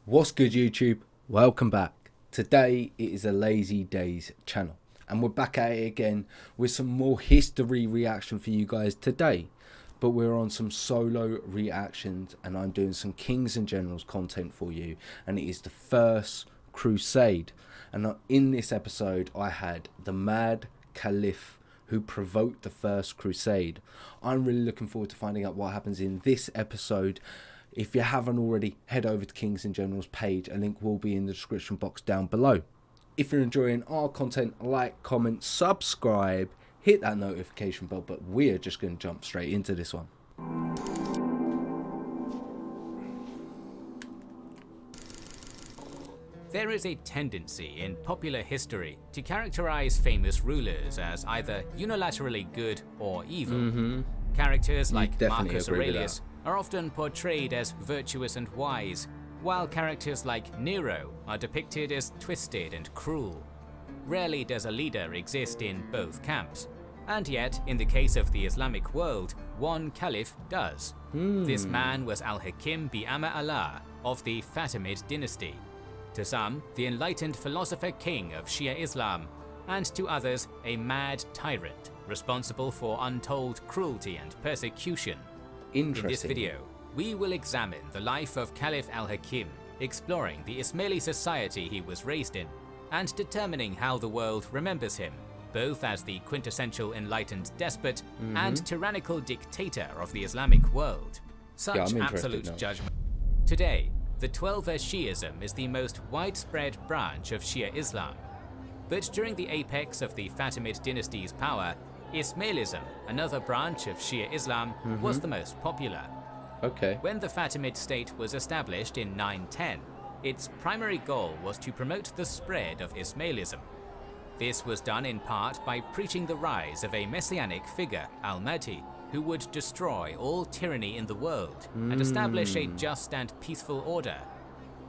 What's good, YouTube? Welcome back. Today it is a LazyDaze channel and we're back at it again with some more history reaction for you guys today, but we're on some solo reactions and I'm doing some Kings and Generals content for you, and it is the First Crusade. And in this episode I had the mad Caliph who provoked the First Crusade. I'm really looking forward to finding out what happens in this episode. If you haven't already, head over to Kings and Generals page. A link will be in the description box down below. If you're enjoying our content, like, comment, subscribe, hit that notification bell, but we're just going to jump straight into this one. There is a tendency in popular history to characterize famous rulers as either unilaterally good or evil. Characters like Marcus Aurelius are often portrayed as virtuous and wise, while characters like Nero are depicted as twisted and cruel. Rarely does a leader exist in both camps, and yet, in the case of the Islamic world, one caliph does. This man was Al-Hakim bi-Ama Allah of the Fatimid dynasty. To some, the enlightened philosopher king of Shia Islam, and to others, a mad tyrant responsible for untold cruelty and persecution. In this video, we will examine the life of Caliph Al-Hakim, exploring the Ismaili society he was raised in, and determining how the world remembers him, both as the quintessential enlightened despot and tyrannical dictator of the Islamic world. Such absolute judgment. Today, the Twelver Shi'ism is the most widespread branch of Shia Islam. But during the apex of the Fatimid dynasty's power, Ismailism, another branch of Shia Islam, was the most popular. When the Fatimid state was established in 910, its primary goal was to promote the spread of Ismailism. This was done in part by preaching the rise of a messianic figure, Al-Mahdi, who would destroy all tyranny in the world and establish a just and peaceful order.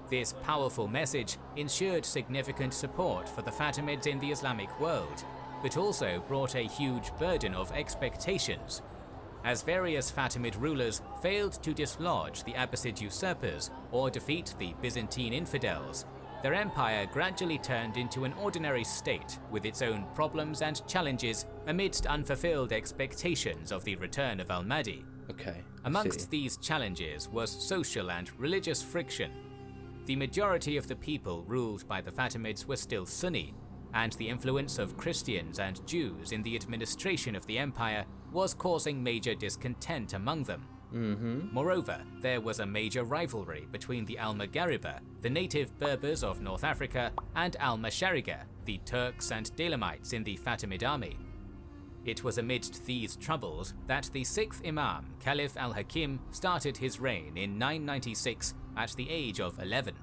This powerful message ensured significant support for the Fatimids in the Islamic world, but also brought a huge burden of expectations. As various Fatimid rulers failed to dislodge the Abbasid usurpers or defeat the Byzantine infidels, their empire gradually turned into an ordinary state with its own problems and challenges amidst unfulfilled expectations of the return of Al-Mahdi. Amongst these challenges was social and religious friction. The majority of the people ruled by the Fatimids were still Sunni, and the influence of Christians and Jews in the administration of the empire was causing major discontent among them. Moreover, there was a major rivalry between the Al-Maghariba, the native Berbers of North Africa, and Al-Mashariga, the Turks and Daylamites in the Fatimid army. It was amidst these troubles that the 6th Imam, Caliph Al-Hakim, started his reign in 996 at the age of 11.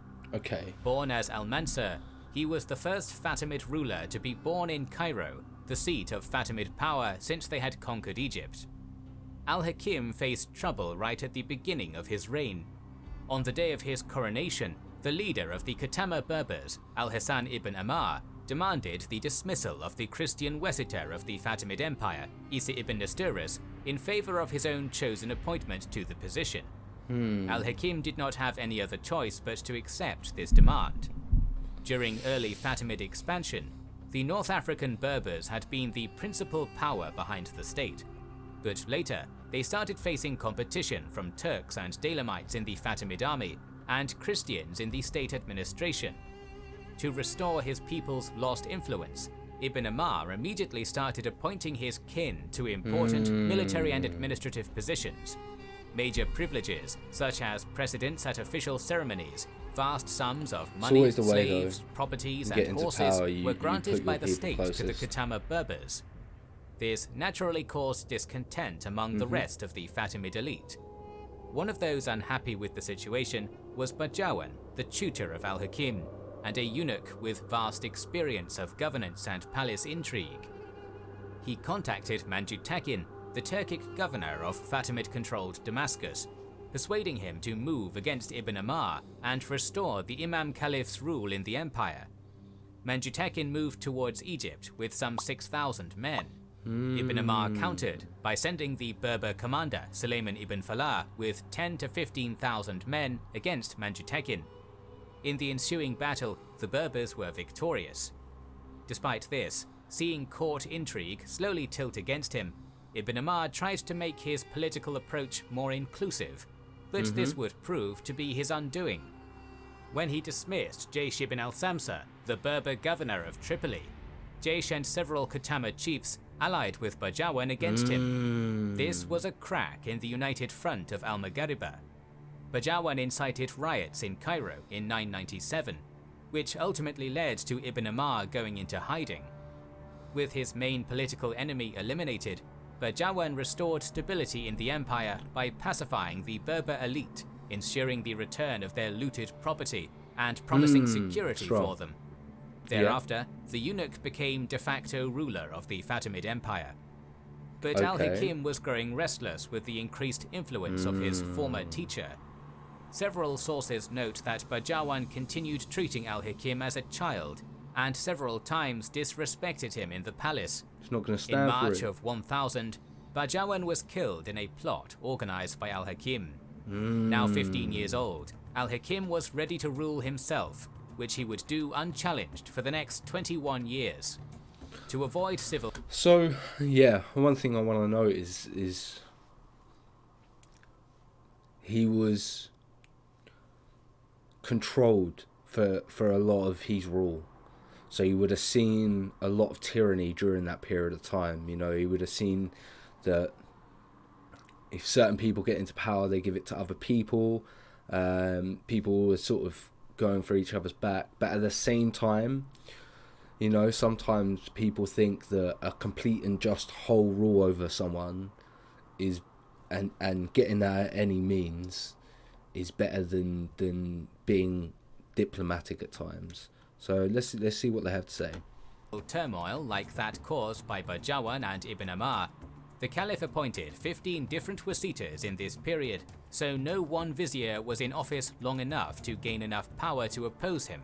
Born as Al-Mansur, he was the first Fatimid ruler to be born in Cairo, the seat of Fatimid power since they had conquered Egypt. Al-Hakim faced trouble right at the beginning of his reign. On the day of his coronation, the leader of the Khatama Berbers, Al-Hasan ibn Ammar, demanded the dismissal of the Christian Wesiter of the Fatimid Empire, Isa ibn Nestorus, in favor of his own chosen appointment to the position. Al-Hakim did not have any other choice but to accept this demand. During early Fatimid expansion, the North African Berbers had been the principal power behind the state. But later, they started facing competition from Turks and Daylamites in the Fatimid army and Christians in the state administration. To restore his people's lost influence, Ibn Ammar immediately started appointing his kin to important military and administrative positions. Major privileges, such as precedence at official ceremonies, vast sums of money, slaves, properties, and horses were granted by the state to the Khatama Berbers. This naturally caused discontent among the rest of the Fatimid elite. One of those unhappy with the situation was Bajawan, the tutor of Al-Hakim, and a eunuch with vast experience of governance and palace intrigue. He contacted Manjutakin, the Turkic governor of Fatimid-controlled Damascus, persuading him to move against Ibn Ammar and restore the Imam Caliph's rule in the empire. Manjutakin moved towards Egypt with some 6,000 men. Ibn Ammar countered by sending the Berber commander Sulayman ibn Falah with 10 to 15,000 men against Manjutakin. In the ensuing battle, the Berbers were victorious. Despite this, seeing court intrigue slowly tilt against him, Ibn Ammar tried to make his political approach more inclusive, but this would prove to be his undoing. When he dismissed Jaysh ibn al-Samsa, the Berber governor of Tripoli, Jaysh and several Khatama chiefs allied with Bajawan against him. This was a crack in the united front of al-Maghriba. Bajawan incited riots in Cairo in 997, which ultimately led to Ibn Ammar going into hiding. With his main political enemy eliminated, Bajawan restored stability in the empire by pacifying the Berber elite, ensuring the return of their looted property and promising security for them. Thereafter, the eunuch became de facto ruler of the Fatimid Empire. But al-Hakim was growing restless with the increased influence of his former teacher. Several sources note that Bajawan continued treating al-Hakim as a child, and several times disrespected him in the palace. It's not going to stand in March of 1000, Bajawan was killed in a plot organized by al-Hakim. Now 15 years old, al-Hakim was ready to rule himself, which he would do unchallenged for the next 21 years. To avoid civil... So, yeah, one thing I want to note is he was controlled for a lot of his rule. So you would have seen a lot of tyranny during that period of time. You know, you would have seen that if certain people get into power, they give it to other people. People were sort of going for each other's back. But at the same time, you know, sometimes people think that a complete and just whole rule over someone is, and getting that at any means, is better than being diplomatic at times. So let's see what they have to say. Turmoil like that caused by Bajawan and Ibn Ammar, the Caliph appointed 15 different wasitas in this period, so no one vizier was in office long enough to gain enough power to oppose him.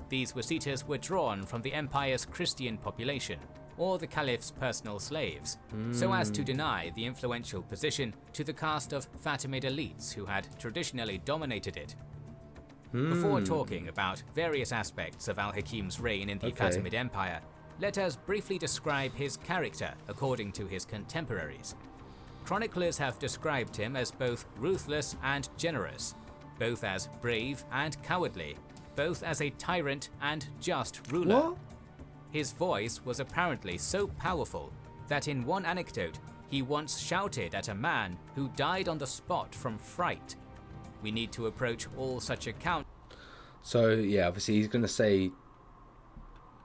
These wasitas were drawn from the empire's Christian population, or the Caliph's personal slaves, so as to deny the influential position to the caste of Fatimid elites who had traditionally dominated it. Before talking about various aspects of al-Hakim's reign in the Fatimid Empire, let us briefly describe his character according to his contemporaries. Chroniclers have described him as both ruthless and generous, both as brave and cowardly, both as a tyrant and just ruler. What? His voice was apparently so powerful that in one anecdote he once shouted at a man who died on the spot from fright. We need to approach all such accounts. So yeah, obviously he's going to say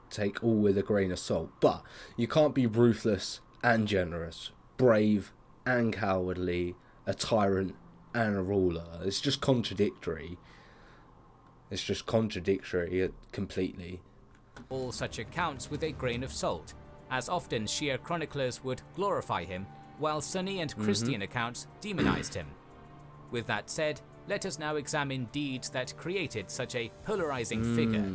take all with a grain of salt, but you can't be ruthless and generous, brave and cowardly, a tyrant and a ruler. It's just contradictory. It's just contradictory completely. All such accounts with a grain of salt, as often Shia chroniclers would glorify him, while Sunni and Christian accounts demonized him. With that said, let us now examine deeds that created such a polarizing figure.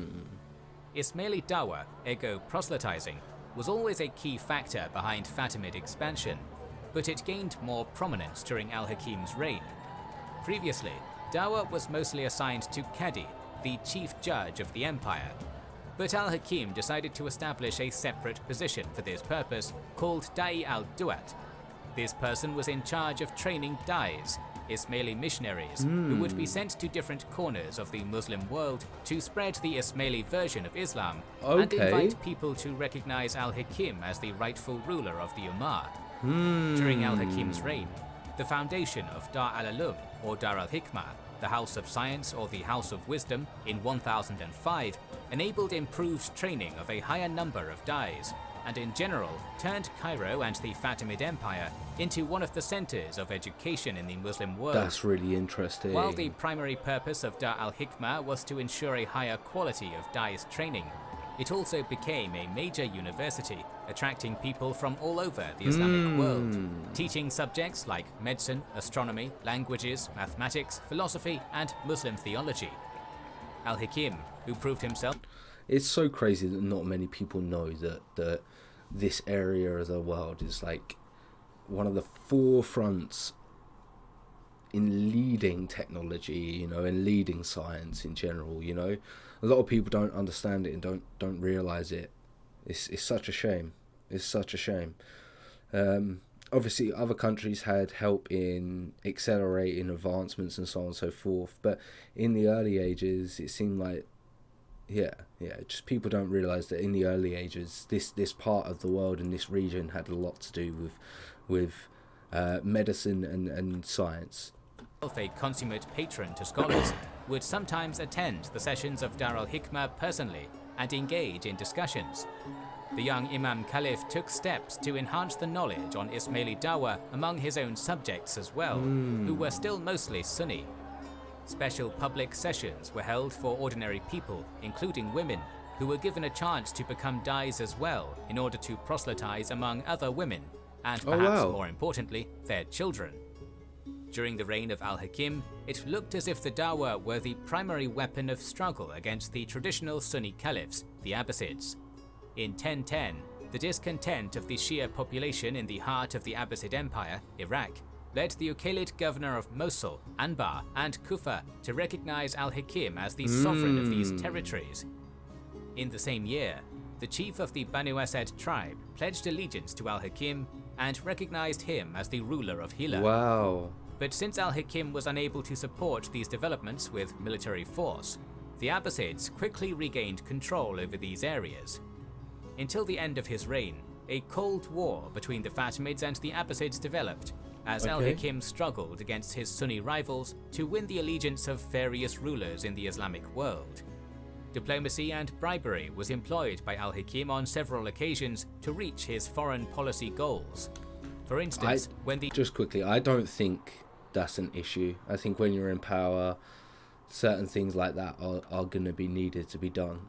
Ismaili Dawa, ego proselytizing, was always a key factor behind Fatimid expansion, but it gained more prominence during al-Hakim's reign. Previously, Dawa was mostly assigned to Qadi, the chief judge of the empire, but al-Hakim decided to establish a separate position for this purpose called Da'i al-Duat. This person was in charge of training Daze, Ismaili missionaries who would be sent to different corners of the Muslim world to spread the Ismaili version of Islam and invite people to recognize al-Hakim as the rightful ruler of the Ummah. During al-Hakim's reign, the foundation of Dar al-Ulum or Dar al-Hikmah, the House of Science or the House of Wisdom, in 1005 enabled improved training of a higher number of Daze, and in general turned Cairo and the Fatimid Empire into one of the centers of education in the Muslim world. That's really interesting. While the primary purpose of Dar al-Hikmah was to ensure a higher quality of Daze training, it also became a major university, attracting people from all over the Islamic world, teaching subjects like medicine, astronomy, languages, mathematics, philosophy, and Muslim theology. Al-Hakim, who proved himself... It's so crazy that not many people know that this area of the world is like one of the forefronts in leading technology, you know, and leading science in general. You know, a lot of people don't understand it and don't realize it. It's such a shame. It's such a shame. Obviously, other countries had help in accelerating advancements and so on and so forth. But in the early ages, it seemed like, just people don't realize that in the early ages, this part of the world and this region had a lot to do with medicine and science. A consummate patron to scholars, would sometimes attend the sessions of Dar al-Hikmah personally and engage in discussions. The young Imam Caliph took steps to enhance the knowledge on Ismaili Dawah among his own subjects as well, who were still mostly Sunni. Special public sessions were held for ordinary people, including women, who were given a chance to become Daze as well in order to proselytize among other women, and perhaps more importantly, their children. During the reign of al-Hakim, it looked as if the Dawah were the primary weapon of struggle against the traditional Sunni caliphs, the Abbasids. In 1010, the discontent of the Shia population in the heart of the Abbasid Empire, Iraq, led the Uqaylid governor of Mosul, Anbar, and Kufa to recognize al-Hakim as the sovereign of these territories. In the same year, the chief of the Banu Asad tribe pledged allegiance to al-Hakim and recognized him as the ruler of Hila. Wow. But since al-Hakim was unable to support these developments with military force, the Abbasids quickly regained control over these areas. Until the end of his reign, a cold war between the Fatimids and the Abbasids developed, as al-Hakim struggled against his Sunni rivals to win the allegiance of various rulers in the Islamic world. Diplomacy and bribery was employed by al-Hakim on several occasions to reach his foreign policy goals. For instance, Just quickly, I don't think that's an issue. I think when you're in power, certain things like that are going to be needed to be done.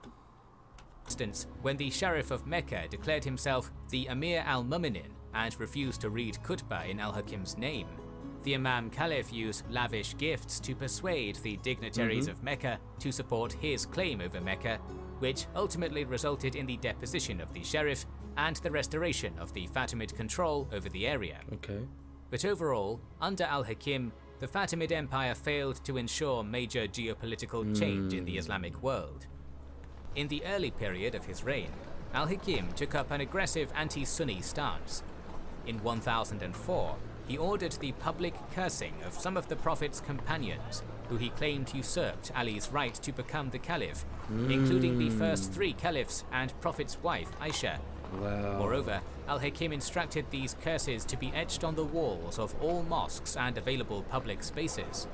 When the Sheriff of Mecca declared himself the Amir al-Mu'minin and refused to read khutbah in al-Hakim's name, the Imam Caliph used lavish gifts to persuade the dignitaries of Mecca to support his claim over Mecca, which ultimately resulted in the deposition of the Sheriff and the restoration of the Fatimid control over the area. But overall, under al-Hakim, the Fatimid Empire failed to ensure major geopolitical change in the Islamic world. In the early period of his reign, al-Hakim took up an aggressive anti-Sunni stance. In 1004, he ordered the public cursing of some of the Prophet's companions, who he claimed usurped Ali's right to become the Caliph, including the first 3 Caliphs and Prophet's wife, Aisha. Moreover, al-Hakim instructed these curses to be etched on the walls of all mosques and available public spaces.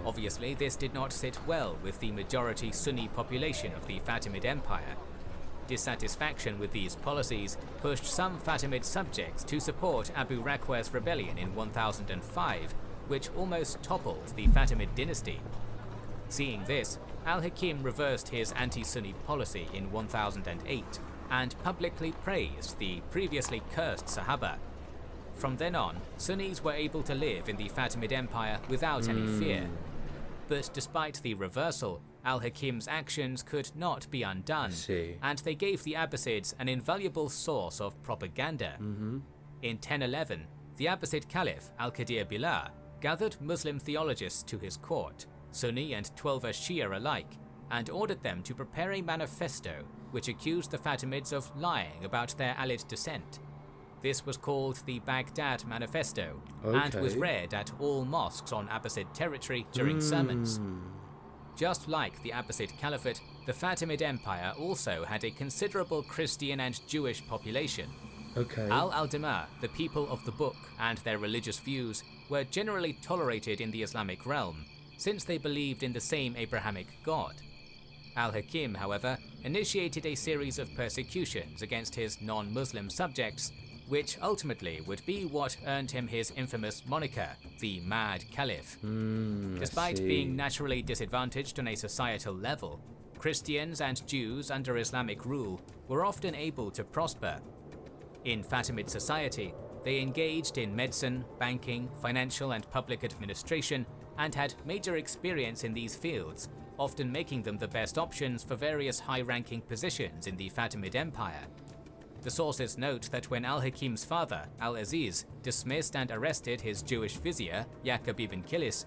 Obviously, this did not sit well with the majority Sunni population of the Fatimid Empire. Dissatisfaction with these policies pushed some Fatimid subjects to support Abu Rakwa's rebellion in 1005, which almost toppled the Fatimid dynasty. Seeing this, al-Hakim reversed his anti-Sunni policy in 1008 and publicly praised the previously cursed Sahaba. From then on, Sunnis were able to live in the Fatimid Empire without any fear. But despite the reversal, al-Hakim's actions could not be undone, and they gave the Abbasids an invaluable source of propaganda. In 1011, the Abbasid Caliph al-Qadir Billah gathered Muslim theologists to his court, Sunni and Twelver Shia alike, and ordered them to prepare a manifesto which accused the Fatimids of lying about their Alid descent. This was called the Baghdad Manifesto, and was read at all mosques on Abbasid territory during sermons. Just like the Abbasid Caliphate, the Fatimid Empire also had a considerable Christian and Jewish population. Al-Aldama, the people of the book, and their religious views were generally tolerated in the Islamic realm, since they believed in the same Abrahamic God. Al-Hakim, however, initiated a series of persecutions against his non-Muslim subjects, which ultimately would be what earned him his infamous moniker, the Mad Caliph. Despite being naturally disadvantaged on a societal level, Christians and Jews under Islamic rule were often able to prosper. In Fatimid society, they engaged in medicine, banking, financial and public administration, and had major experience in these fields, often making them the best options for various high-ranking positions in the Fatimid Empire. The sources note that when al-Hakim's father, al-Aziz, dismissed and arrested his Jewish vizier, Yaqub ibn Kilis,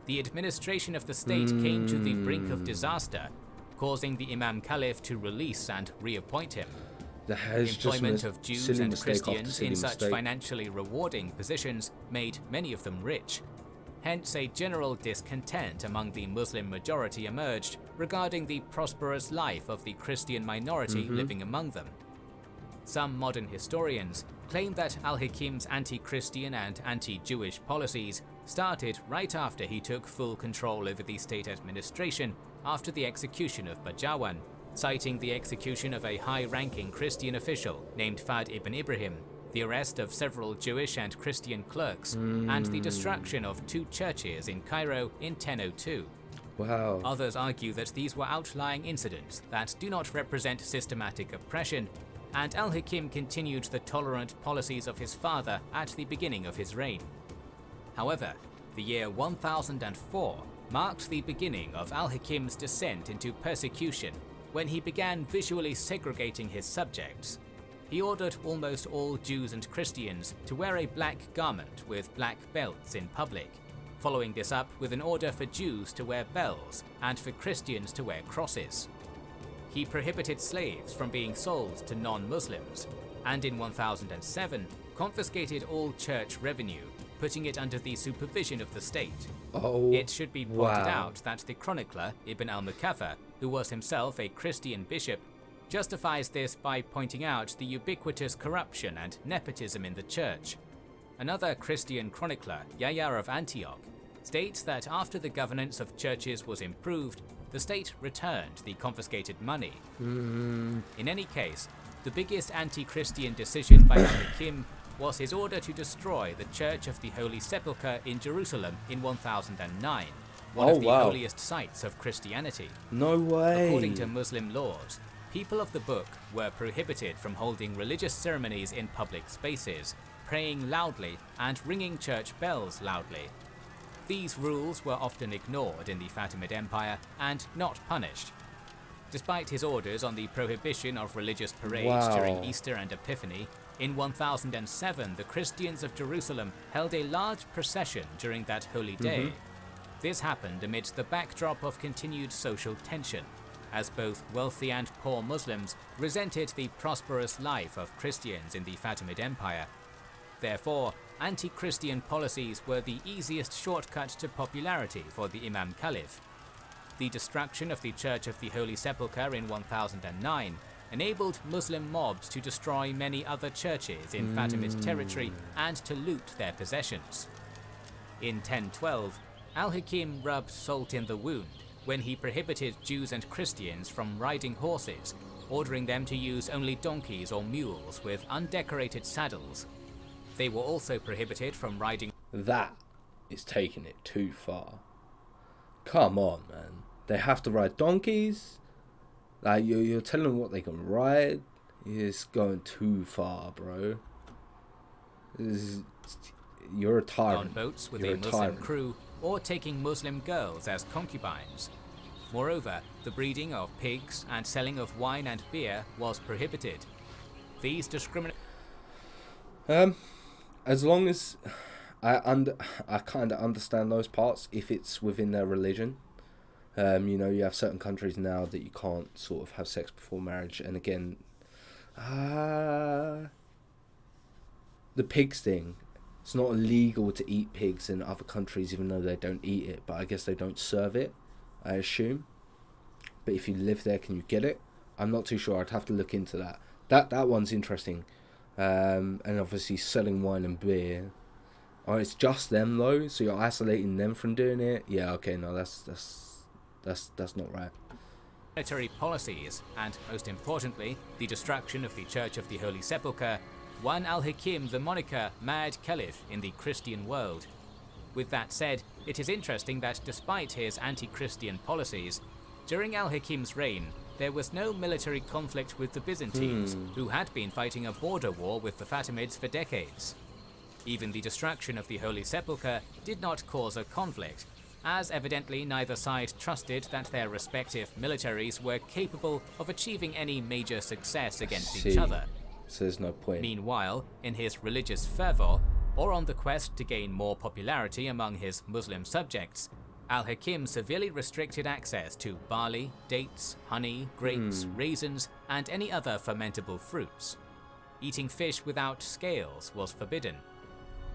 the administration of the state came to the brink of disaster, causing the Imam Caliph to release and reappoint him. Employment of Jews and Christians in such financially rewarding positions made many of them rich. Hence, a general discontent among the Muslim majority emerged regarding the prosperous life of the Christian minority living among them. Some modern historians claim that al-Hakim's anti-Christian and anti-Jewish policies started right after he took full control over the state administration after the execution of Bajawan, citing the execution of a high-ranking Christian official named Fad ibn Ibrahim, the arrest of several Jewish and Christian clerks, and the destruction of 2 churches in Cairo in 1002. Wow. Others argue that these were outlying incidents that do not represent systematic oppression, and al-Hakim continued the tolerant policies of his father at the beginning of his reign. However, the year 1004 marked the beginning of al-Hakim's descent into persecution when he began visually segregating his subjects. He ordered almost all Jews and Christians to wear a black garment with black belts in public, following this up with an order for Jews to wear bells and for Christians to wear crosses. He prohibited slaves from being sold to non-Muslims, and in 1007 confiscated all church revenue, putting it under the supervision of the state. It should be pointed out that the chronicler Ibn al-Mukaffa, who was himself a Christian bishop, justifies this by pointing out the ubiquitous corruption and nepotism in the church. Another Christian chronicler, Yahya of Antioch, states that after the governance of churches was improved, the state returned the confiscated money. In any case, the biggest anti-Christian decision by al-Hakim was his order to destroy the Church of the Holy Sepulchre in Jerusalem in 1009, one of the holiest sites of Christianity. No way! According to Muslim laws, people of the book were prohibited from holding religious ceremonies in public spaces, praying loudly, and ringing church bells loudly. These rules were often ignored in the Fatimid Empire and not punished. Despite his orders on the prohibition of religious parades during Easter and Epiphany, in 1007 the Christians of Jerusalem held a large procession during that holy day. This happened amidst the backdrop of continued social tension, as both wealthy and poor Muslims resented the prosperous life of Christians in the Fatimid Empire. Therefore, anti-Christian policies were the easiest shortcut to popularity for the Imam Caliph. The destruction of the Church of the Holy Sepulchre in 1009 enabled Muslim mobs to destroy many other churches in Fatimid territory and to loot their possessions. In 1012, al-Hakim rubbed salt in the wound when he prohibited Jews and Christians from riding horses, ordering them to use only donkeys or mules with undecorated saddles. They were also prohibited from riding. That is taking it too far. Come on, man. They have to ride donkeys? Like, you're telling them what they can ride? It's going too far, bro. You're a tyrant. On boats with a Muslim crew, or taking Muslim girls as concubines. Moreover, the breeding of pigs and selling of wine and beer was prohibited. These as long as I kind of understand those parts if it's within their religion. You know, you have certain countries now that you can't sort of have sex before marriage, and again, the pigs thing. It's not illegal to eat pigs in other countries, even though they don't eat it. But I guess they don't serve it, I assume. But if you live there, can you get it? I'm not too sure. I'd have to look into that. That one's interesting. And obviously selling wine and beer. Oh, it's just them though, so you're isolating them from doing it. Yeah, okay, no, that's not right. Military policies, and most importantly, the destruction of the Church of the Holy Sepulchre, won al-Hakim the moniker Mad Caliph in the Christian world. With that said, it is interesting that despite his anti-Christian policies, during al-Hakim's reign, there was no military conflict with the Byzantines, who had been fighting a border war with the Fatimids for decades. Even the destruction of the Holy Sepulchre did not cause a conflict, as evidently neither side trusted that their respective militaries were capable of achieving any major success against each other. so there's no point. Meanwhile, in his religious fervor, or on the quest to gain more popularity among his Muslim subjects, Al-Hakim severely restricted access to barley, dates, honey, grapes, raisins, and any other fermentable fruits. Eating fish without scales was forbidden.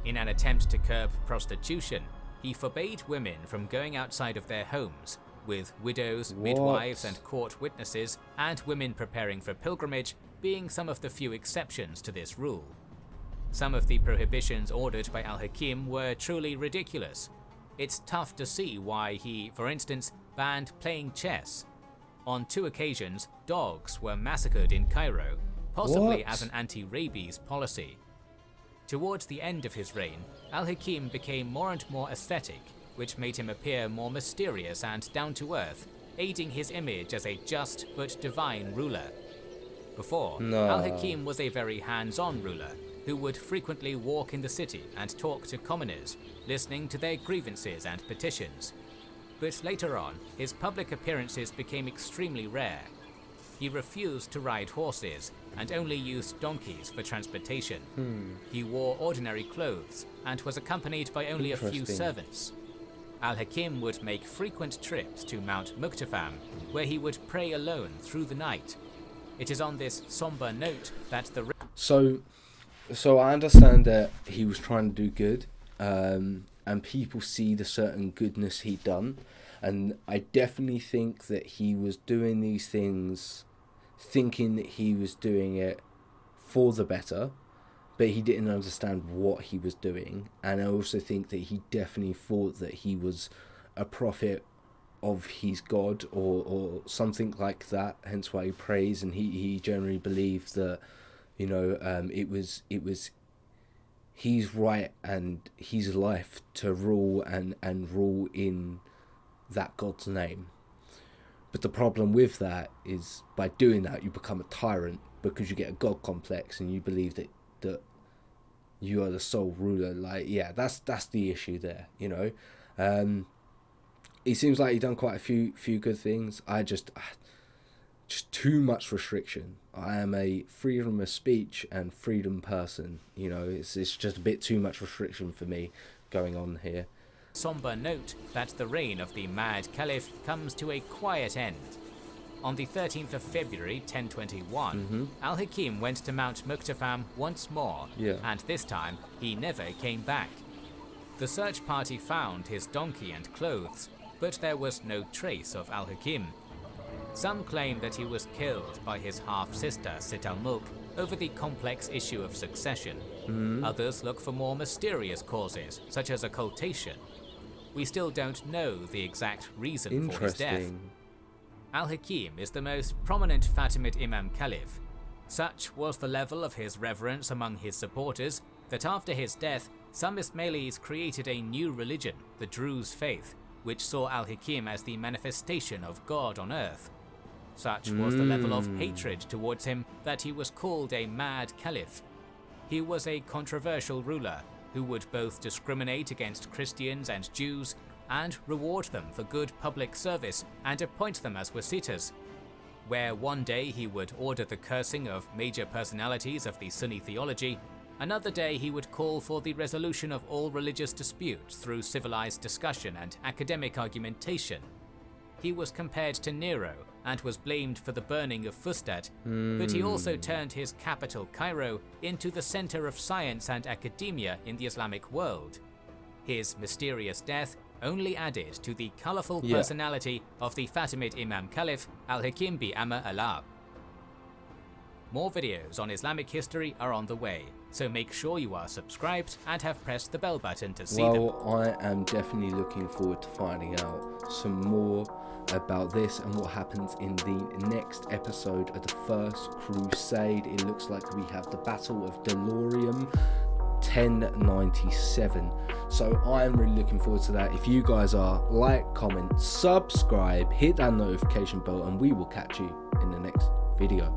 In an attempt to curb prostitution, he forbade women from going outside of their homes, with widows, midwives, and court witnesses, and women preparing for pilgrimage being some of the few exceptions to this rule. Some of the prohibitions ordered by Al-Hakim were truly ridiculous. It's tough to see why he, for instance, banned playing chess. On 2 occasions, dogs were massacred in Cairo, possibly as an anti-rabies policy. Towards the end of his reign, Al-Hakim became more and more ascetic, which made him appear more mysterious and down-to-earth, aiding his image as a just but divine ruler. Before, Al-Hakim was a very hands-on ruler, who would frequently walk in the city and talk to commoners, listening to their grievances and petitions. But later on, his public appearances became extremely rare. He refused to ride horses and only used donkeys for transportation. He wore ordinary clothes and was accompanied by only a few servants. Al-Hakim would make frequent trips to Mount Muqtafam, where he would pray alone through the night. It is on this somber note that the... So I understand that he was trying to do good, and people see the certain goodness he'd done, and I definitely think that he was doing these things thinking that he was doing it for the better, but he didn't understand what he was doing. And I also think that he definitely thought that he was a prophet of his God or something like that, hence why he prays, and he generally believed that, you know, it was his right and his life to rule and rule in that God's name. But the problem with that is, by doing that, you become a tyrant, because you get a God complex and you believe that you are the sole ruler. Like, yeah, that's the issue there, you know. It seems like he's done quite a few good things. Just too much restriction. I am a freedom of speech and freedom person, you know. It's just a bit too much restriction for me going on here. Somber note that the reign of the Mad Caliph comes to a quiet end. On the 13th of February 1021, Al-Hakim went to Mount Muqtafam once more, and this time he never came back. The search party found his donkey and clothes, but there was no trace of Al-Hakim. Some claim that he was killed by his half-sister Sitt al-Mulk over the complex issue of succession. Others look for more mysterious causes, such as occultation. We still don't know the exact reason for his death. Al-Hakim is the most prominent Fatimid Imam Caliph. Such was the level of his reverence among his supporters that after his death, some Ismailis created a new religion, the Druze faith, which saw Al-Hakim as the manifestation of God on earth. Such was the level of hatred towards him that he was called a Mad Caliph. He was a controversial ruler who would both discriminate against Christians and Jews and reward them for good public service and appoint them as wasitas. Where one day he would order the cursing of major personalities of the Sunni theology, another day he would call for the resolution of all religious disputes through civilized discussion and academic argumentation. He was compared to Nero and was blamed for the burning of Fustat, but he also turned his capital Cairo into the center of science and academia in the Islamic world. His mysterious death only added to the colorful personality of the Fatimid Imam Caliph Al-Hakim bi Amma Allah. More videos on Islamic history are on the way, so make sure you are subscribed and have pressed the bell button to see them. Well, I am definitely looking forward to finding out some more about this and what happens in the next episode of the First Crusade. It looks like we have the Battle of Delorium 1097, so I am really looking forward to that. If you guys are, like, comment, subscribe, hit that notification bell, and we will catch you in the next video.